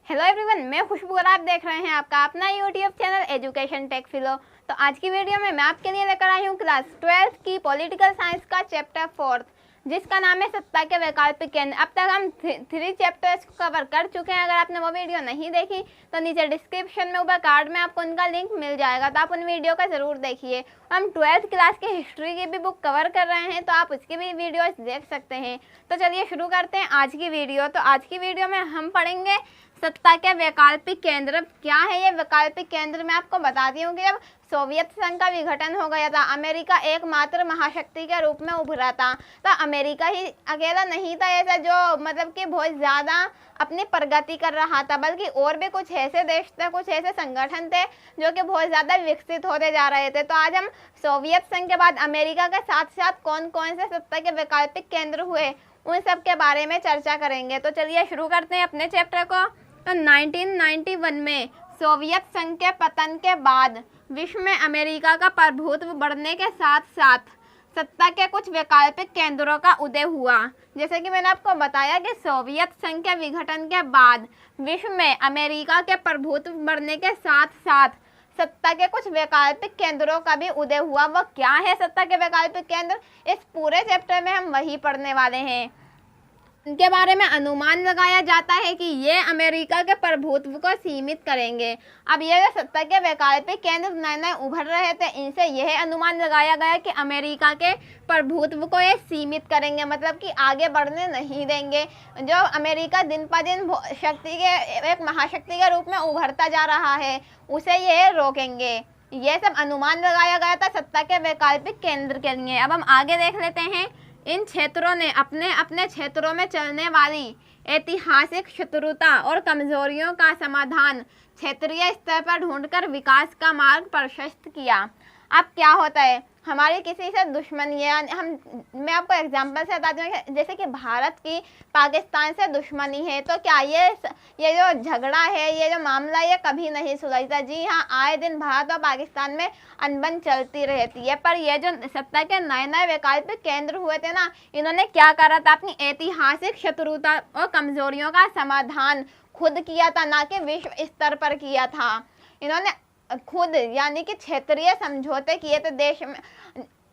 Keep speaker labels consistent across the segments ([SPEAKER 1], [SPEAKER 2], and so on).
[SPEAKER 1] Hello everyone, मैं खुशबू और आप देख रहे हैं आपका अपना यूट्यूब चैनल एजुकेशन टेक फिलो। तो आज की वीडियो में मैं आपके लिए लेकर आई हूँ क्लास 12 की पॉलिटिकल साइंस का चैप्टर 4 जिसका नाम है सत्ता के वैकल्पिक केंद्र। अब तक हम 3 चैप्टर्स को कवर कर चुके हैं। अगर आपने वो वीडियो नहीं देखी तो नीचे डिस्क्रिप्शन में ऊपर कार्ड में आपको उनका लिंक मिल जाएगा, तो आप उन वीडियो का ज़रूर देखिए। हम 12th क्लास की हिस्ट्री की भी बुक कवर कर रहे हैं, तो आप उसकी भी वीडियोस देख सकते हैं। तो चलिए शुरू करते हैं आज की वीडियो। तो आज की वीडियो में हम पढ़ेंगे सत्ता के वैकल्पिक केंद्र। क्या है ये वैकल्पिक केंद्र? मैं आपको बताती हूँ कि जब सोवियत संघ का विघटन हो गया था, अमेरिका एकमात्र महाशक्ति के रूप में उभरा था। तो अमेरिका ही अकेला नहीं था ऐसा जो मतलब कि बहुत ज़्यादा अपनी प्रगति कर रहा था, बल्कि और भी कुछ ऐसे देश थे, कुछ ऐसे संगठन थे जो कि बहुत ज़्यादा विकसित होते जा रहे थे। तो आज हम सोवियत संघ के बाद अमेरिका के साथ साथ कौन कौन से सत्ता के वैकल्पिक केंद्र हुए उन सब के बारे में चर्चा करेंगे। तो चलिए शुरू करते हैं अपने चैप्टर को। तो 1991 में सोवियत संघ के पतन के बाद विश्व में अमेरिका का प्रभुत्व बढ़ने के साथ साथ सत्ता के कुछ वैकल्पिक केंद्रों का उदय हुआ। जैसे कि मैंने आपको बताया कि सोवियत संघ के विघटन के बाद विश्व में अमेरिका के प्रभुत्व बढ़ने के साथ साथ सत्ता के कुछ वैकल्पिक केंद्रों का भी उदय हुआ। वह क्या है सत्ता के वैकल्पिक केंद्र? इस पूरे चैप्टर में हम वही पढ़ने वाले हैं। इनके बारे में अनुमान लगाया जाता है कि ये अमेरिका के प्रभुत्व को सीमित करेंगे। अब ये जो सत्ता के वैकल्पिक केंद्र नए नए उभर रहे थे, इनसे यह अनुमान लगाया गया कि अमेरिका के प्रभुत्व को ये सीमित करेंगे, मतलब कि आगे बढ़ने नहीं देंगे। जो अमेरिका दिन पर दिन शक्ति के एक महाशक्ति के रूप में उभरता जा रहा है, उसे ये रोकेंगे। ये सब अनुमान लगाया गया था सत्ता के वैकल्पिक केंद्र के लिए। अब हम आगे देख लेते हैं। इन क्षेत्रों ने अपने अपने क्षेत्रों में चलने वाली ऐतिहासिक शत्रुता और कमजोरियों का समाधान क्षेत्रीय स्तर पर ढूंढकर विकास का मार्ग प्रशस्त किया। अब क्या होता है, हमारी किसी से दुश्मनी है, मैं आपको एग्जांपल से बताती हूँ। जैसे कि भारत की पाकिस्तान से दुश्मनी है, तो क्या ये जो झगड़ा है, ये जो मामला, ये कभी नहीं सुलझता। जी हाँ, आए दिन भारत और पाकिस्तान में अनबन चलती रहती है। पर ये जो सत्ता के नए नए वैकल्पिक केंद्र हुए थे ना, इन्होंने क्या करा था, अपनी ऐतिहासिक शत्रुता और कमजोरियों का समाधान खुद किया था, ना कि विश्व स्तर पर किया था। इन्होंने खुद यानी कि क्षेत्रीय समझौते किए थे, देश में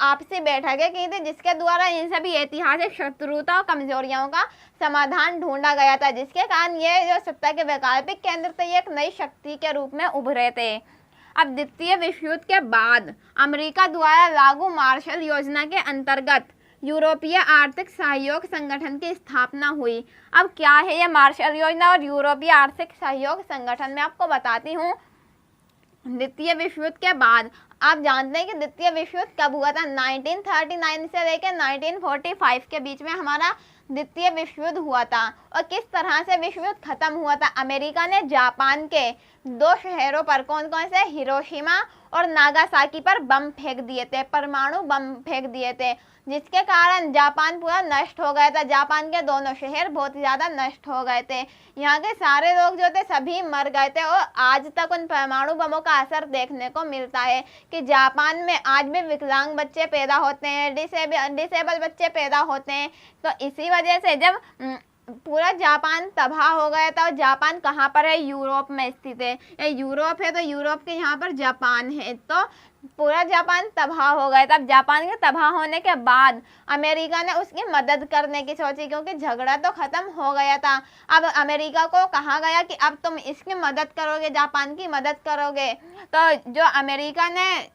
[SPEAKER 1] आपसी बैठकें की थी, जिसके द्वारा इन सभी ऐतिहासिक शत्रुता और कमजोरियों का समाधान ढूंढा गया था, जिसके कारण ये जो सत्ता के वैकल्पिक केंद्र थे ये एक नई शक्ति के रूप में उभरे थे। अब द्वितीय विश्व युद्ध के बाद अमेरिका द्वारा लागू मार्शल योजना के अंतर्गत यूरोपीय आर्थिक सहयोग संगठन की स्थापना हुई। अब क्या है ये मार्शल योजना और यूरोपीय आर्थिक सहयोग संगठन? मैं आपको बताती हूँ। द्वितीय विश्व युद्ध के बाद आप जानते हैं कि द्वितीय विश्व युद्ध कब हुआ था? 1939 से लेकर 1945 के बीच में हमारा द्वितीय विश्व युद्ध हुआ था। और किस तरह से विश्व युद्ध खत्म हुआ था? अमेरिका ने जापान के 2 शहरों पर, कौन कौन से, हिरोशिमा और नागासाकी पर बम फेंक दिए थे, परमाणु बम फेंक दिए थे, जिसके कारण जापान पूरा नष्ट हो गया था। जापान के दोनों शहर बहुत ज़्यादा नष्ट हो गए थे। यहाँ के सारे लोग जो थे सभी मर गए थे। और आज तक उन परमाणु बमों का असर देखने को मिलता है कि जापान में आज भी विकलांग बच्चे पैदा होते हैं, डिसेबल बच्चे पैदा होते हैं। तो इसी वजह से जब पूरा जापान तबाह हो गया था, और जापान कहाँ पर है? यूरोप में स्थित है। ये यूरोप है, तो यूरोप के यहाँ पर जापान है, तो पूरा जापान तबाह हो गया था। अब जापान के तबाह होने के बाद अमेरिका ने उसकी मदद करने की सोची, क्योंकि झगड़ा तो खत्म हो गया था। अब अमेरिका को कहा गया कि अब तुम इसकी मदद करोगे, जापान की मदद करोगे। तो जो अमेरिका ने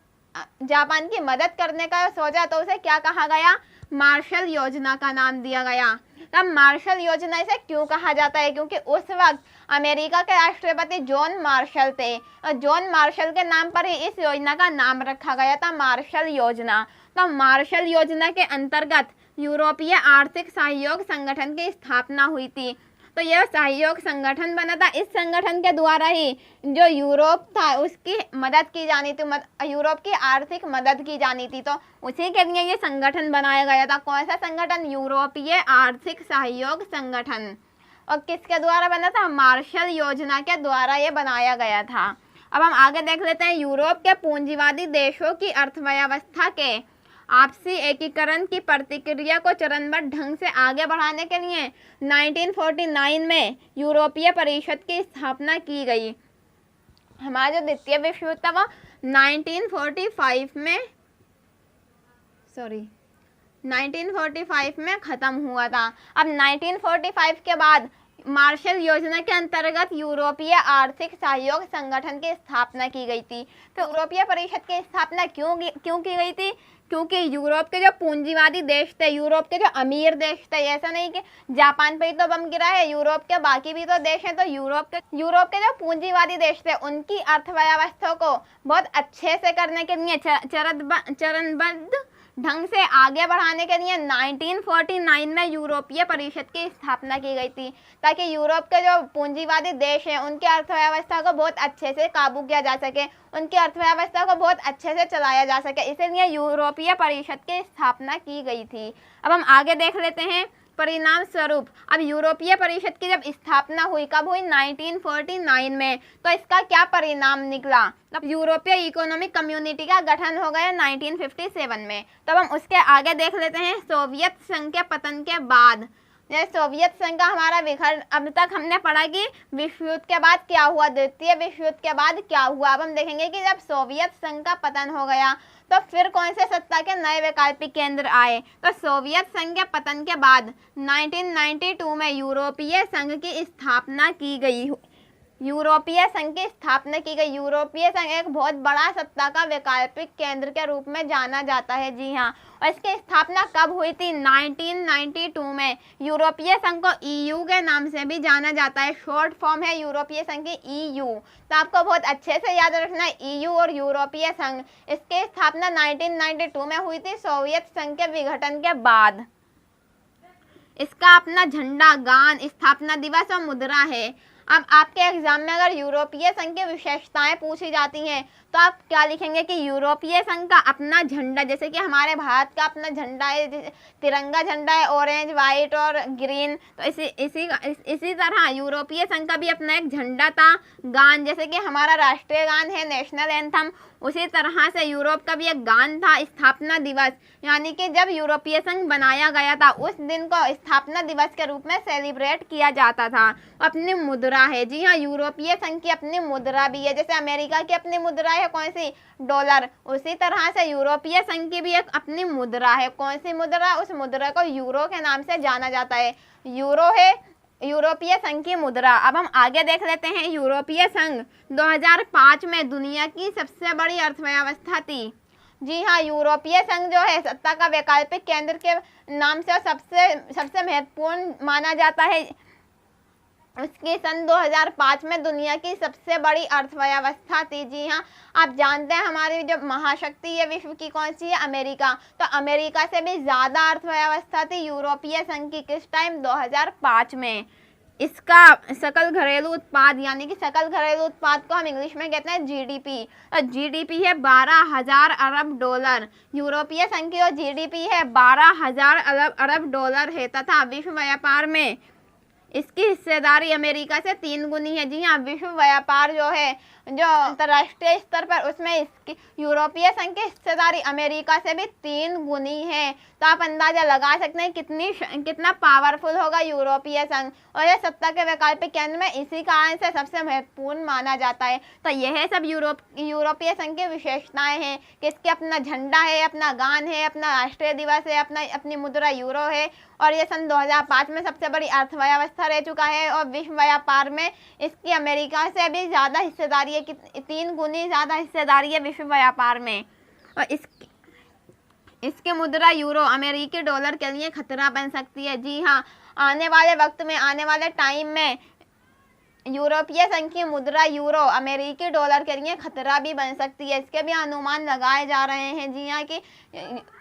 [SPEAKER 1] जापान की मदद करने का सोचा, तो उसे क्या कहा गया? मार्शल योजना का नाम दिया गया। तब मार्शल योजना इसे क्यों कहा जाता है? क्योंकि उस वक्त अमेरिका के राष्ट्रपति जॉन मार्शल थे, और जॉन मार्शल के नाम पर ही इस योजना का नाम रखा गया था, मार्शल योजना। तो मार्शल योजना के अंतर्गत यूरोपीय आर्थिक सहयोग संगठन की स्थापना हुई थी। तो यह सहयोग संगठन बना था। इस संगठन के द्वारा ही जो यूरोप था उसकी मदद की जानी थी, यूरोप की आर्थिक मदद की जानी थी। तो उसी के लिए ये संगठन बनाया गया था। कौन सा संगठन? यूरोपीय आर्थिक सहयोग संगठन। और किसके द्वारा बना था? मार्शल योजना के द्वारा ये बनाया गया था। अब हम आगे देख लेते हैं। यूरोप के पूंजीवादी देशों की अर्थव्यवस्था के आपसी एकीकरण की प्रक्रिया को चरणबद्ध ढंग से आगे बढ़ाने के लिए 1949 में यूरोपीय परिषद की स्थापना की गई। हमारा जो द्वितीय विश्व युद्ध था वो 1945 में ख़त्म हुआ था। अब 1945 के बाद मार्शल योजना के अंतर्गत यूरोपीय आर्थिक सहयोग संगठन की स्थापना की गई थी। तो यूरोपीय परिषद की स्थापना क्यों की गई थी? क्योंकि यूरोप के जो पूंजीवादी देश थे, यूरोप के जो अमीर देश थे, ऐसा नहीं कि जापान पे ही तो बम गिरा है, यूरोप के बाकी भी तो देश हैं, तो यूरोप के जो पूंजीवादी देश थे उनकी अर्थव्यवस्था को बहुत अच्छे से करने के लिए चरणबद्ध ढंग से आगे बढ़ाने के लिए 1949 में यूरोपीय परिषद की स्थापना की गई थी, ताकि यूरोप के जो पूंजीवादी देश हैं उनकी अर्थव्यवस्था को बहुत अच्छे से काबू किया जा सके, उनकी अर्थव्यवस्था को बहुत अच्छे से चलाया जा सके, इसलिए यूरोपीय परिषद की स्थापना की गई थी। अब हम आगे देख लेते हैं परिणाम स्वरूप। अब यूरोपीय परिषद की जब स्थापना हुई, कब हुई? 1949 में। तो इसका क्या परिणाम निकला? तब यूरोपीय इकोनॉमिक कम्युनिटी का गठन हो गया 1957 में। तब हम उसके आगे देख लेते हैं सोवियत संघ के पतन के बाद। जैसे सोवियत संघ का हमारा विखंडन, अब तक हमने पढ़ा कि विश्व युद्ध के बाद क्या हुआ, द्वितीय विश्व युद्ध के बाद क्या हुआ। अब हम देखेंगे कि जब सोवियत संघ का पतन हो गया तो फिर कौन से सत्ता के नए वैकल्पिक केंद्र आए। तो सोवियत संघ के पतन के बाद 1992 में यूरोपीय संघ की स्थापना की गई। यूरोपीय संघ की स्थापना की गई। यूरोपीय संघ एक बहुत बड़ा सत्ता का वैकल्पिक केंद्र के रूप में जाना जाता है। जी हाँ, और इसकी स्थापना कब हुई थी? 1992 में। यूरोपीय संघ को EU के नाम से भी जाना जाता है, शॉर्ट फॉर्म है यूरोपीय संघ की EU। तो आपको बहुत अच्छे से याद रखना है EU और यूरोपीय संघ। इसकी स्थापना 1992 में हुई थी, सोवियत संघ के विघटन के बाद। इसका अपना झंडा, गान, स्थापना दिवस और मुद्रा है। अब आपके एग्जाम में अगर यूरोपीय संघ की विशेषताएं पूछी जाती हैं तो आप क्या लिखेंगे कि यूरोपीय संघ का अपना झंडा, जैसे कि हमारे भारत का अपना झंडा है, तिरंगा झंडा है, ऑरेंज, वाइट और ग्रीन। तो इसी तरह यूरोपीय संघ का भी अपना एक झंडा था। गान, जैसे कि हमारा राष्ट्रीय गान है नेशनल एंथम, उसी तरह से यूरोप का भी एक गान था। स्थापना दिवस, यानी कि जब यूरोपीय संघ बनाया गया था उस दिन को स्थापना दिवस के रूप में सेलिब्रेट किया जाता था। अपनी मुद्रा है। जी हाँ, यूरोपीय संघ की अपनी मुद्रा भी है। जैसे अमेरिका की अपनी मुद्रा है कौन सी? डॉलर। उसी तरह से यूरोपीय संघ की भी एक अपनी मुद्रा है। कौन सी मुद्रा? उस मुद्रा को यूरो के नाम से जाना जाता है। यूरो है यूरोपीय संघ की मुद्रा। अब हम आगे देख लेते हैं। यूरोपीय संघ 2005 में दुनिया की सबसे बड़ी अर्थव्यवस्था थी। जी हाँ, यूरोपीय संघ जो है सत्ता का वैकल्पिक केंद्र के नाम से सबसे महत्वपूर्ण माना जाता है। उसकी सन 2005 में दुनिया की सबसे बड़ी अर्थव्यवस्था थी। जी हाँ, आप जानते हैं हमारी जो महाशक्ति है विश्व की कौन सी है? अमेरिका। तो अमेरिका से भी ज़्यादा अर्थव्यवस्था थी यूरोपीय संघ की। किस टाइम? 2005 में। इसका सकल घरेलू उत्पाद, यानी कि सकल घरेलू उत्पाद को हम इंग्लिश में कहते हैं GDP। GDP है 12,000 अरब डॉलर। यूरोपीय संघ की GDP है 12,000 अरब डॉलर है, तथा विश्व व्यापार में इसकी हिस्सेदारी अमेरिका से 3 गुनी है। जी हाँ, विश्व व्यापार जो है, जो अंतर्राष्ट्रीय स्तर पर, उसमें इसकी यूरोपीय संघ की हिस्सेदारी अमेरिका से भी 3 गुनी है। तो आप अंदाजा लगा सकते हैं कितना पावरफुल होगा यूरोपीय संघ। और यह सत्ता के वैकल्पिक केंद्र में इसी कारण से सबसे महत्वपूर्ण माना जाता है। तो यह सब यूरोपीय संघ की विशेषताएं हैं कि इसके अपना झंडा है, अपना गान है, अपना राष्ट्रीय दिवस है, अपनी मुद्रा यूरो है, और ये सन 2005 में सबसे बड़ी अर्थव्यवस्था रह चुका है। और विश्व व्यापार में इसकी अमेरिका से भी ज़्यादा हिस्सेदारी है, 3 गुनी ज़्यादा हिस्सेदारी है विश्व व्यापार में। और इसकी मुद्रा यूरो अमेरिकी डॉलर के लिए खतरा बन सकती है। जी हाँ, आने वाले वक्त में, आने वाले टाइम में यूरोपीय संघ की मुद्रा यूरो अमेरिकी डॉलर के लिए खतरा भी बन सकती है। इसके भी अनुमान लगाए जा रहे हैं। जी हाँ, कि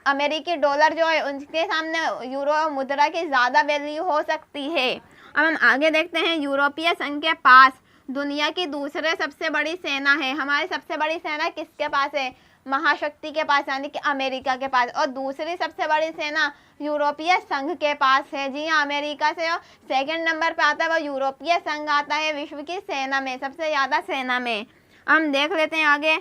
[SPEAKER 1] अमेरिकी डॉलर जो है उनके सामने यूरो मुद्रा की ज़्यादा वैल्यू हो सकती है। अब हम आगे देखते हैं। यूरोपीय संघ के पास दुनिया की दूसरे सबसे बड़ी सेना है। हमारी सबसे बड़ी सेना किसके पास है? महाशक्ति के पास, यानी कि अमेरिका के पास। और दूसरी सबसे बड़ी सेना यूरोपीय संघ के पास है। जी हाँ, अमेरिका से जो सेकंड नंबर पे आता है वो यूरोपीय संघ आता है विश्व की सेना में, सबसे ज़्यादा सेना में। हम देख लेते हैं आगे।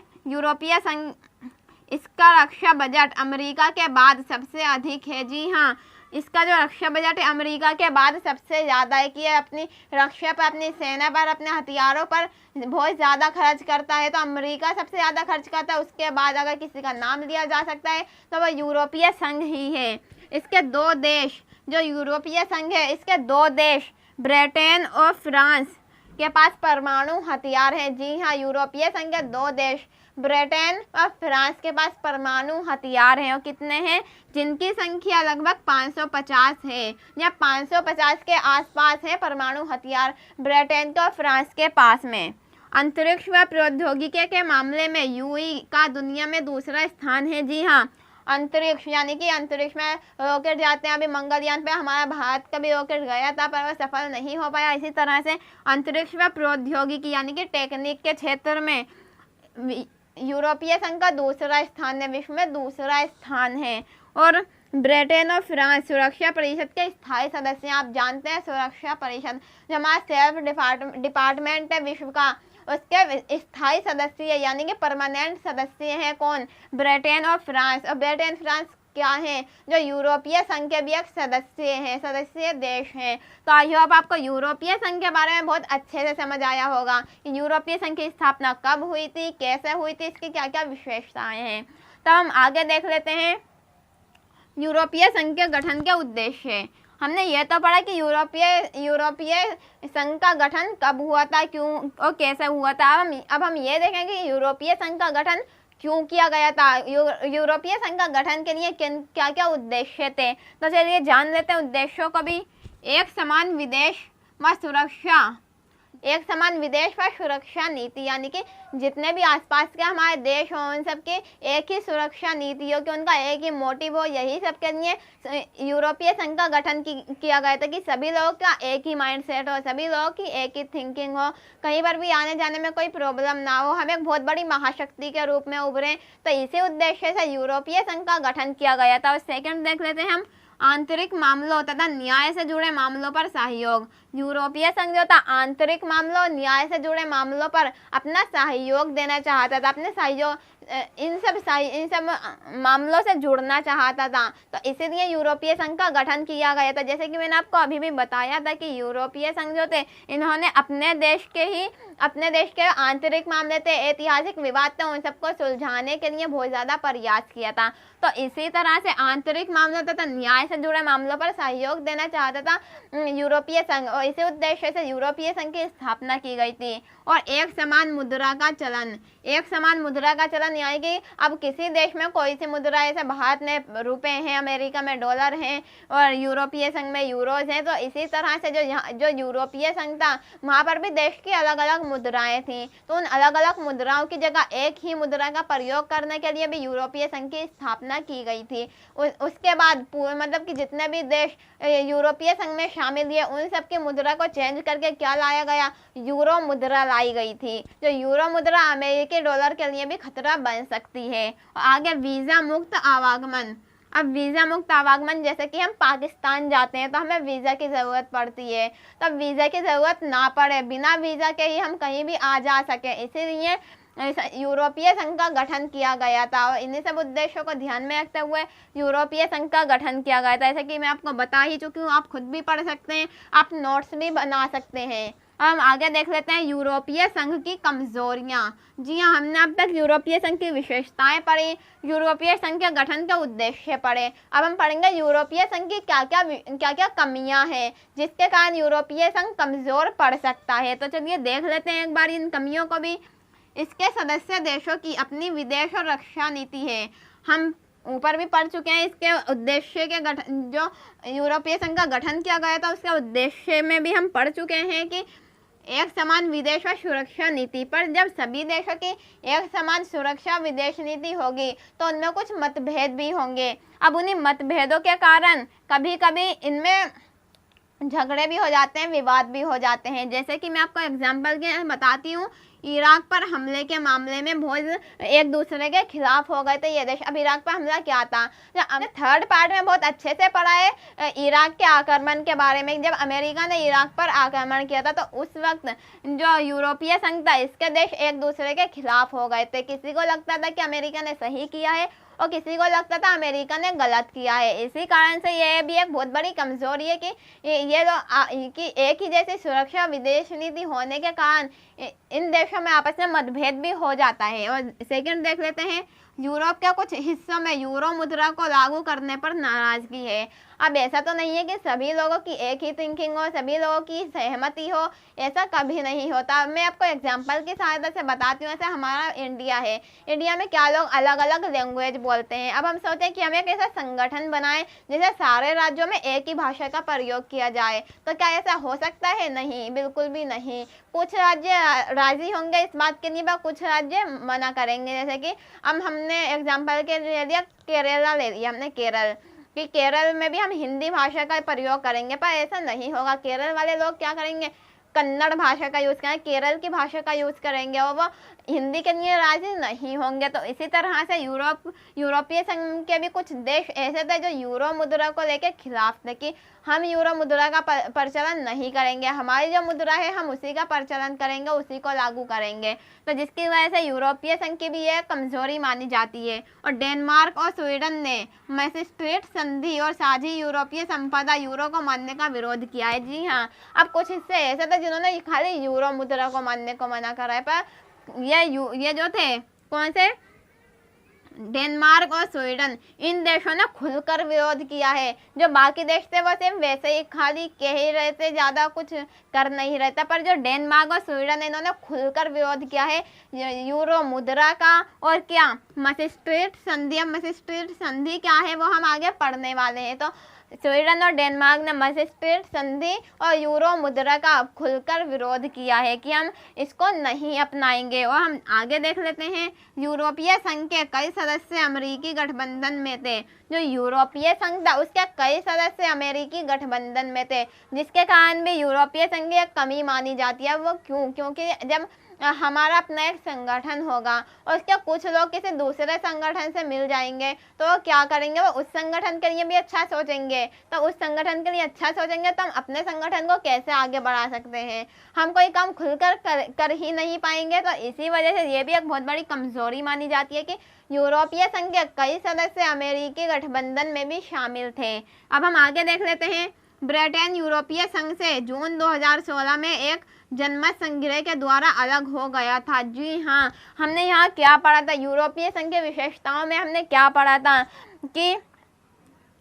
[SPEAKER 1] इसका रक्षा बजट अमेरिका के बाद सबसे अधिक है। जी हाँ, इसका जो रक्षा बजट है अमेरिका के बाद सबसे ज़्यादा है कि ये अपनी रक्षा पर, अपनी सेना पर, अपने हथियारों पर बहुत ज़्यादा खर्च करता है। तो अमेरिका सबसे ज़्यादा खर्च करता है। उसके बाद अगर किसी का नाम लिया जा सकता है तो वह यूरोपीय संघ ही है। इसके दो देश, जो यूरोपीय संघ है, इसके दो देश ब्रिटेन और फ्रांस के पास परमाणु हथियार है। जी हाँ, यूरोपीय संघ के दो देश ब्रिटेन और फ्रांस के पास परमाणु हथियार हैं। और कितने हैं? जिनकी संख्या लगभग 550 है, या 550 के आसपास है परमाणु हथियार ब्रिटेन के और फ्रांस के पास में। अंतरिक्ष व प्रौद्योगिकी के मामले में यूएई का दुनिया में दूसरा स्थान है। जी हाँ, अंतरिक्ष यानी कि अंतरिक्ष में रॉकेट जाते हैं। अभी मंगलयान पे हमारा भारत का भी रॉकेट गया था पर वह सफल नहीं हो पाया। इसी तरह से अंतरिक्ष व प्रौद्योगिकी यानी कि टेक्निक के क्षेत्र में यूरोपीय संघ का दूसरा स्थान है, विश्व में दूसरा स्थान है। और ब्रिटेन और फ्रांस सुरक्षा परिषद के स्थायी सदस्य हैं। आप जानते हैं सुरक्षा परिषद जो हमारा सेल्फ डिपार्टमेंट है विश्व का, उसके स्थायी सदस्य यानी कि परमानेंट सदस्य हैं कौन? ब्रिटेन और फ्रांस। और ब्रिटेन फ्रांस क्या है? जो यूरोपीय संघ के भी एक सदस्य हैं, सदस्य देश हैं। तो आई होप आपको यूरोपीय संघ के बारे में बहुत अच्छे से समझ आया होगा कि यूरोपीय संघ की स्थापना कब हुई थी, कैसे हुई थी, इसकी क्या क्या विशेषताएं हैं। तो हम आगे देख लेते हैं यूरोपीय संघ के गठन के उद्देश्य। हमने यह तो पढ़ा कि यूरोपीय संघ का गठन कब हुआ था, क्यों और कैसे हुआ था। अब हम ये देखें कि यूरोपीय संघ का गठन क्यों किया गया था, यूरोपीय संघ का गठन के लिए क्या क्या उद्देश्य थे। तो चलिए जान लेते हैं उद्देश्यों को भी। एक समान विदेश व सुरक्षा नीति यानी कि जितने भी आसपास के हमारे देश हों उन सबके एक ही सुरक्षा नीति हो, कि उनका एक ही मोटिव हो। यही सब के लिए यूरोपीय संघ का गठन किया गया था कि सभी लोगों का एक ही माइंडसेट हो, सभी लोगों की एक ही थिंकिंग हो, कहीं पर भी आने जाने में कोई प्रॉब्लम ना हो, हम एक बहुत बड़ी महाशक्ति के रूप में उभरें। तो इसी उद्देश्य से यूरोपीय संघ का गठन किया गया था। और सेकंड देख लेते हैं हम, आंतरिक मामलों तथा न्याय से जुड़े मामलों पर सहयोग। यूरोपीय संघ जो था आंतरिक मामलों और न्याय से जुड़े मामलों पर अपना सहयोग देना चाहता था, अपने सहयोग इन सब मामलों से जुड़ना चाहता था। तो इसीलिए यूरोपीय संघ का गठन किया गया था। जैसे कि मैंने आपको अभी भी बताया था कि यूरोपीय संघ जो थे इन्होंने अपने देश के आंतरिक मामले थे, ऐतिहासिक विवाद थे, उन सबको सुलझाने के लिए बहुत ज़्यादा प्रयास किया था। तो इसी तरह से आंतरिक मामलों तथा न्याय से जुड़े मामलों पर सहयोग देना चाहता था यूरोपीय संघ। और इसी उद्देश्य से यूरोपीय संघ की स्थापना की गई थी। और एक समान मुद्रा का चलन यानी कि अब किसी देश में कोई सी मुद्रा, जैसे भारत में रुपए हैं, अमेरिका में डॉलर हैं और यूरोपीय संघ में यूरोज हैं। तो इसी तरह से जो यूरोपीय संघ था वहाँ पर भी देश की अलग अलग मुद्राएं थी। तो उन अलग अलग मुद्राओं की जगह एक ही मुद्रा का प्रयोग करने के लिए भी यूरोपीय संघ की स्थापना की गई थी। उसके बाद मतलब कि जितने भी देश यूरोपीय संघ में शामिल हुए उन सब की मुद्रा को चेंज करके क्या लाया गया? यूरो मुद्रा लाई गई थी। जो यूरो मुद्रा अमेरिकी डॉलर के लिए भी खतरा बन सकती है। और आगे वीज़ा मुक्त आवागमन। अब वीज़ा मुक्त आवागमन, जैसे कि हम पाकिस्तान जाते हैं तो हमें वीज़ा की ज़रूरत पड़ती है, तब वीज़ा की ज़रूरत ना पड़े, बिना वीज़ा के ही हम कहीं भी आ जा सके, इसीलिए यूरोपीय संघ का गठन किया गया था। और इन्हीं सब उद्देश्यों को ध्यान में रखते हुए यूरोपीय संघ का गठन किया गया था। जैसे कि मैं आपको बता ही चुकी हूँ, आप खुद भी पढ़ सकते हैं, आप नोट्स भी बना सकते हैं। हम आगे देख लेते हैं यूरोपीय संघ की कमजोरियाँ। जी हाँ, हमने अब तक यूरोपीय संघ की विशेषताएं पढ़ी, यूरोपीय संघ के गठन के उद्देश्य पढ़े। अब हम पढ़ेंगे यूरोपीय संघ की क्या क्या कमियां हैं जिसके कारण यूरोपीय संघ कमजोर पड़ सकता है। तो चलिए देख लेते हैं एक बार इन कमियों को भी। इसके सदस्य देशों की अपनी विदेश और रक्षा नीति है। हम ऊपर भी पढ़ चुके हैं इसके उद्देश्य के गठन, जो यूरोपीय संघ का गठन किया गया था उसके उद्देश्य में भी हम पढ़ चुके हैं कि एक समान विदेश और सुरक्षा नीति। पर जब सभी देशों की एक समान सुरक्षा विदेश नीति होगी तो उनमें कुछ मतभेद भी होंगे। अब उन्हीं मतभेदों के कारण कभी कभी इनमें झगड़े भी हो जाते हैं, विवाद भी हो जाते हैं। जैसे कि मैं आपको एग्जाम्पल के बताती हूँ, इराक पर हमले के मामले में बहुत एक दूसरे के खिलाफ हो गए थे ये देश। अब इराक पर हमला क्या था, जब हमने थर्ड पार्ट में बहुत अच्छे से पढ़ा है इराक के आक्रमण के बारे में। जब अमेरिका ने इराक पर आक्रमण किया था तो उस वक्त जो यूरोपीय संघ था, इसके देश एक दूसरे के खिलाफ हो गए थे। किसी को लगता था कि अमेरिका ने सही किया है और किसी को लगता था अमेरिका ने गलत किया है। इसी कारण से ये भी एक बहुत बड़ी कमजोरी है कि ये कि एक ही जैसी सुरक्षा विदेश नीति होने के कारण इन देशों में आपस में मतभेद भी हो जाता है। और सेकंड देख लेते हैं, यूरोप के कुछ हिस्सों में यूरो मुद्रा को लागू करने पर नाराजगी है। अब ऐसा तो नहीं है कि सभी लोगों की एक ही थिंकिंग हो, सभी लोगों की सहमति हो, ऐसा कभी नहीं होता। मैं आपको एग्जांपल की सहायता से बताती हूँ। ऐसे हमारा इंडिया है, इंडिया में क्या लोग अलग अलग लैंग्वेज बोलते हैं। अब हम सोचें कि हम एक ऐसा संगठन बनाएं जिसे सारे राज्यों में एक ही भाषा का प्रयोग किया जाए, तो क्या ऐसा हो सकता है? नहीं, बिल्कुल भी नहीं। कुछ राज्य राजी होंगे इस बात के लिए, पर कुछ राज्य मना करेंगे। जैसे कि अब हमने एग्जाम्पल के लिए लिया, केरला ले लिया हमने, केरल कि केरल में भी हम हिंदी भाषा का प्रयोग करेंगे, पर ऐसा नहीं होगा। केरल वाले लोग क्या करेंगे, कन्नड़ भाषा का यूज़ करेंगे, केरल की भाषा का यूज़ करेंगे और वो हिंदी के लिए राजी नहीं होंगे। तो इसी तरह से यूरोपीय संघ के भी कुछ देश ऐसे थे जो यूरो मुद्रा को लेकर खिलाफ थे कि हम यूरो मुद्रा का प्रचलन नहीं करेंगे, हमारी जो मुद्रा है हम उसी का प्रचलन करेंगे, उसी को लागू करेंगे। तो जिसकी वजह से यूरोपीय संघ की भी यह कमजोरी मानी जाती है। और डेनमार्क और स्वीडन ने मैसेस्ट्रेट संधि और साझी यूरोपीय संपदा यूरो को मानने का विरोध किया है। जी हाँ, अब कुछ हिस्से ऐसे थे जिन्होंने खाली यूरो मुद्रा को मानने को मना करा है, पर ये जो थे कौन से, डेनमार्क और स्वीडन, इन देशों ने खुलकर विरोध किया है। जो बाकी देश थे वो सिर्फ वैसे ही खाली कह ही रहे थे, ज़्यादा कुछ कर नहीं रहता। पर जो डेनमार्क और स्वीडन, इन्होंने खुलकर विरोध किया है यूरो मुद्रा का। और क्या, मैसेस्ट्रेट संधि। अब मैसेस्ट्रेट संधि क्या है वो हम आगे पढ़ने वाले हैं। तो स्वीडन और डेनमार्क ने मैसेस्ट्रेट संधि और यूरो मुद्रा का अब खुलकर विरोध किया है कि हम इसको नहीं अपनाएंगे। और हम आगे देख लेते हैं, यूरोपीय संघ के कई सदस्य अमेरिकी गठबंधन में थे। जो यूरोपीय संघ था उसके कई सदस्य अमेरिकी गठबंधन में थे, जिसके कारण भी यूरोपीय संघ की एक कमी मानी जाती है। वो क्यों? क्योंकि जब हमारा अपना एक संगठन होगा और उसके कुछ लोग किसी दूसरे संगठन से मिल जाएंगे तो वो क्या करेंगे, वो उस संगठन के लिए भी अच्छा सोचेंगे। तो उस संगठन के लिए अच्छा सोचेंगे तो हम अपने संगठन को कैसे आगे बढ़ा सकते हैं, हम कोई काम खुलकर कर ही नहीं पाएंगे। तो इसी वजह से ये भी एक बहुत बड़ी कमजोरी मानी जाती है कि यूरोपीय संघ के कई सदस्य अमेरिकी गठबंधन में भी शामिल थे। अब हम आगे देख लेते हैं, ब्रिटेन यूरोपीय संघ से जून 2016 में एक जनमत संग्रह के द्वारा अलग हो गया था। जी हाँ, हमने यहाँ क्या पढ़ा था, यूरोपीय संघ की विशेषताओं में हमने क्या पढ़ा था कि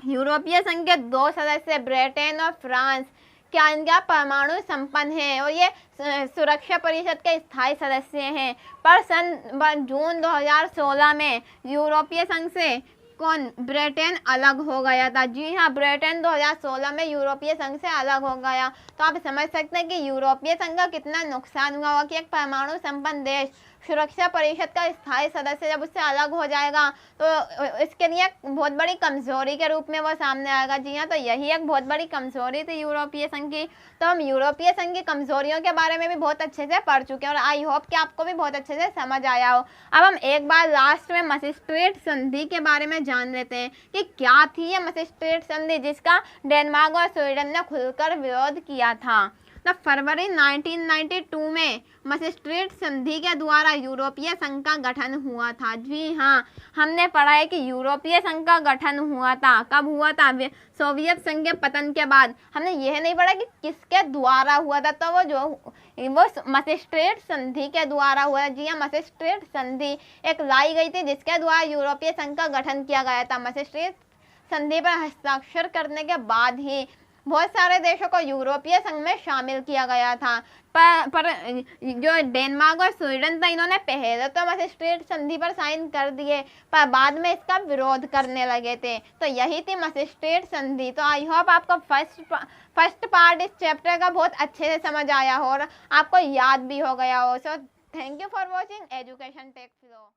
[SPEAKER 1] यूरोपीय संघ के 2 सदस्य ब्रिटेन और फ्रांस क्या इनका परमाणु संपन्न है और ये सुरक्षा परिषद के स्थायी सदस्य हैं। पर जून 2016 में यूरोपीय संघ से कौन, ब्रिटेन अलग हो गया था। जी हाँ, ब्रिटेन 2016 में यूरोपीय संघ से अलग हो गया। तो आप समझ सकते हैं कि यूरोपीय संघ का कितना नुकसान हुआ कि एक परमाणु संपन्न देश सुरक्षा परिषद का स्थायी सदस्य जब उससे अलग हो जाएगा तो इसके लिए बहुत बड़ी कमजोरी के रूप में वो सामने आएगा। जी हाँ, तो यही एक बहुत बड़ी कमजोरी थी यूरोपीय संघ की। तो हम यूरोपीय संघ की कमजोरियों के बारे में भी बहुत अच्छे से पढ़ चुके हैं और आई होप कि आपको भी बहुत अच्छे से समझ आया हो। अब हम एक बार लास्ट में मैसेस्ट्रेट संधि के बारे में जान लेते हैं कि क्या थी ये मैसेस्ट्रेट संधि जिसका डेनमार्क और स्वीडन ने खुलकर विरोध किया था। तो फरवरी 1992 में मैसेस्ट्रेट संधि के द्वारा यूरोपीय संघ का गठन हुआ था। जी हाँ, हमने पढ़ा है कि यूरोपीय संघ का गठन हुआ था। कब हुआ था? सोवियत संघ के पतन के बाद। हमने यह नहीं पढ़ा कि किसके द्वारा हुआ था, तो वो मैसेस्ट्रेट संधि के द्वारा हुआ। जी हाँ, मैसेस्ट्रेट संधि एक लाई गई थी जिसके द्वारा यूरोपीय संघ का गठन किया गया था। मैसेस्ट्रेट संधि पर हस्ताक्षर करने के बाद ही बहुत सारे देशों को यूरोपीय संघ में शामिल किया गया था। पर जो डेनमार्क और स्वीडन था, इन्होंने पहले तो मैसेस्ट्रेट संधि पर साइन कर दिए पर बाद में इसका विरोध करने लगे थे। तो यही थी मैसेस्ट्रेट संधि। तो आई होप आपको फर्स्ट पार्ट इस चैप्टर का बहुत अच्छे से समझ आया हो और आपको याद भी हो गया हो। So thank you for watching education tech flow.